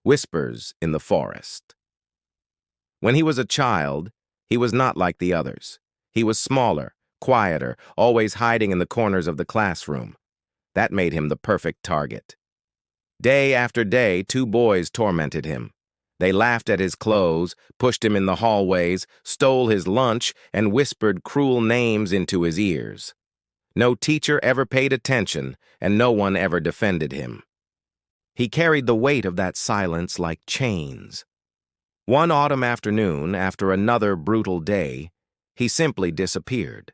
Whispers in the Forest. When he was a child, he was not like the others. He was smaller, quieter, always hiding in the corners of the classroom. That made him the perfect target. Day after day, two boys tormented him. They laughed at his clothes, pushed him in the hallways, stole his lunch, and whispered cruel names into his ears. No teacher ever paid attention, and no one ever defended him. He carried the weight of that silence like chains. One autumn afternoon, after another brutal day, he simply disappeared.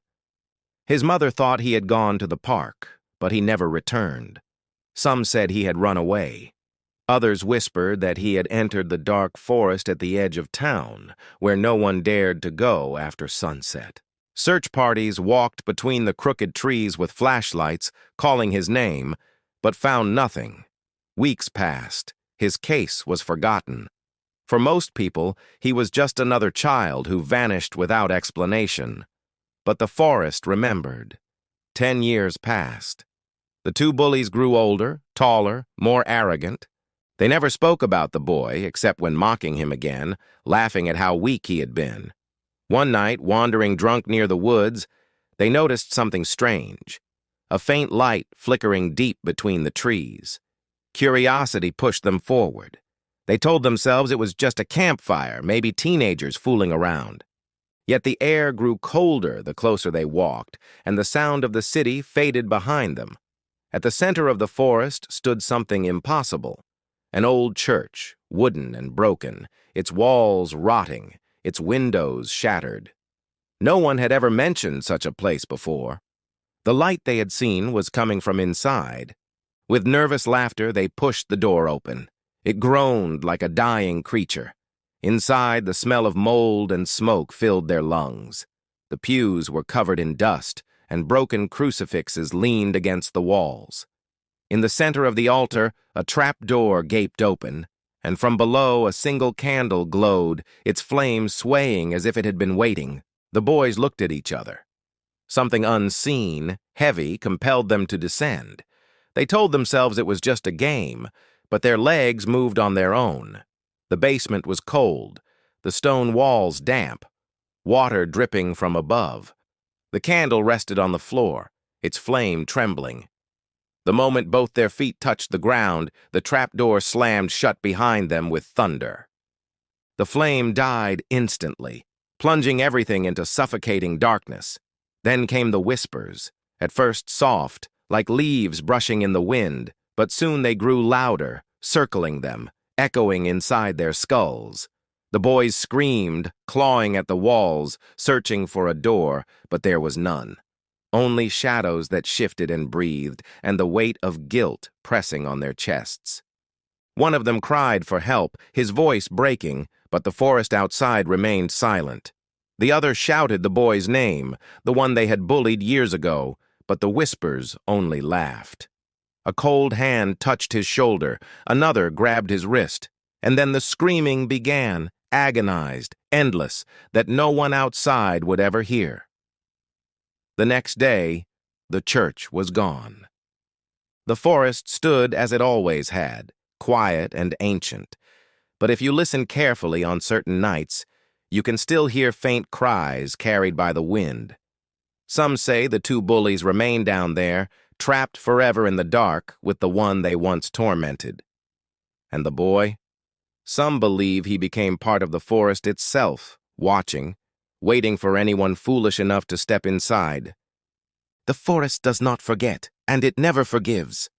His mother thought he had gone to the park, but he never returned. Some said he had run away. Others whispered that he had entered the dark forest at the edge of town, where no one dared to go after sunset. Search parties walked between the crooked trees with flashlights, calling his name, but found nothing. Weeks passed. His case was forgotten. For most people, he was just another child who vanished without explanation. But the forest remembered. 10 years passed. The two bullies grew older, taller, more arrogant. They never spoke about the boy, except when mocking him again, laughing at how weak he had been. One night, wandering drunk near the woods, they noticed something strange. A faint light flickering deep between the trees. Curiosity pushed them forward. They told themselves it was just a campfire, maybe teenagers fooling around. Yet the air grew colder the closer they walked, and the sound of the city faded behind them. At the center of the forest stood something impossible. An old church, wooden and broken, its walls rotting, its windows shattered. No one had ever mentioned such a place before. The light they had seen was coming from inside. With nervous laughter, they pushed the door open. It groaned like a dying creature. Inside, the smell of mold and smoke filled their lungs. The pews were covered in dust, and broken crucifixes leaned against the walls. In the center of the altar, a trap door gaped open, and from below a single candle glowed, its flame swaying as if it had been waiting. The boys looked at each other. Something unseen, heavy, compelled them to descend. They told themselves it was just a game, but their legs moved on their own. The basement was cold, the stone walls damp, water dripping from above. The candle rested on the floor, its flame trembling. The moment both their feet touched the ground, the trapdoor slammed shut behind them with thunder. The flame died instantly, plunging everything into suffocating darkness. Then came the whispers, at first soft, like leaves brushing in the wind, but soon they grew louder, circling them, echoing inside their skulls. The boys screamed, clawing at the walls, searching for a door, but there was none. Only shadows that shifted and breathed, and the weight of guilt pressing on their chests. One of them cried for help, his voice breaking, but the forest outside remained silent. The other shouted the boy's name, the one they had bullied years ago, but the whispers only laughed. A cold hand touched his shoulder, another grabbed his wrist, and then the screaming began, agonized, endless, that no one outside would ever hear. The next day, the church was gone. The forest stood as it always had, quiet and ancient, but if you listen carefully on certain nights, you can still hear faint cries carried by the wind. Some say the two bullies remain down there, trapped forever in the dark with the one they once tormented. And the boy? Some believe he became part of the forest itself, watching, waiting for anyone foolish enough to step inside. The forest does not forget, and it never forgives.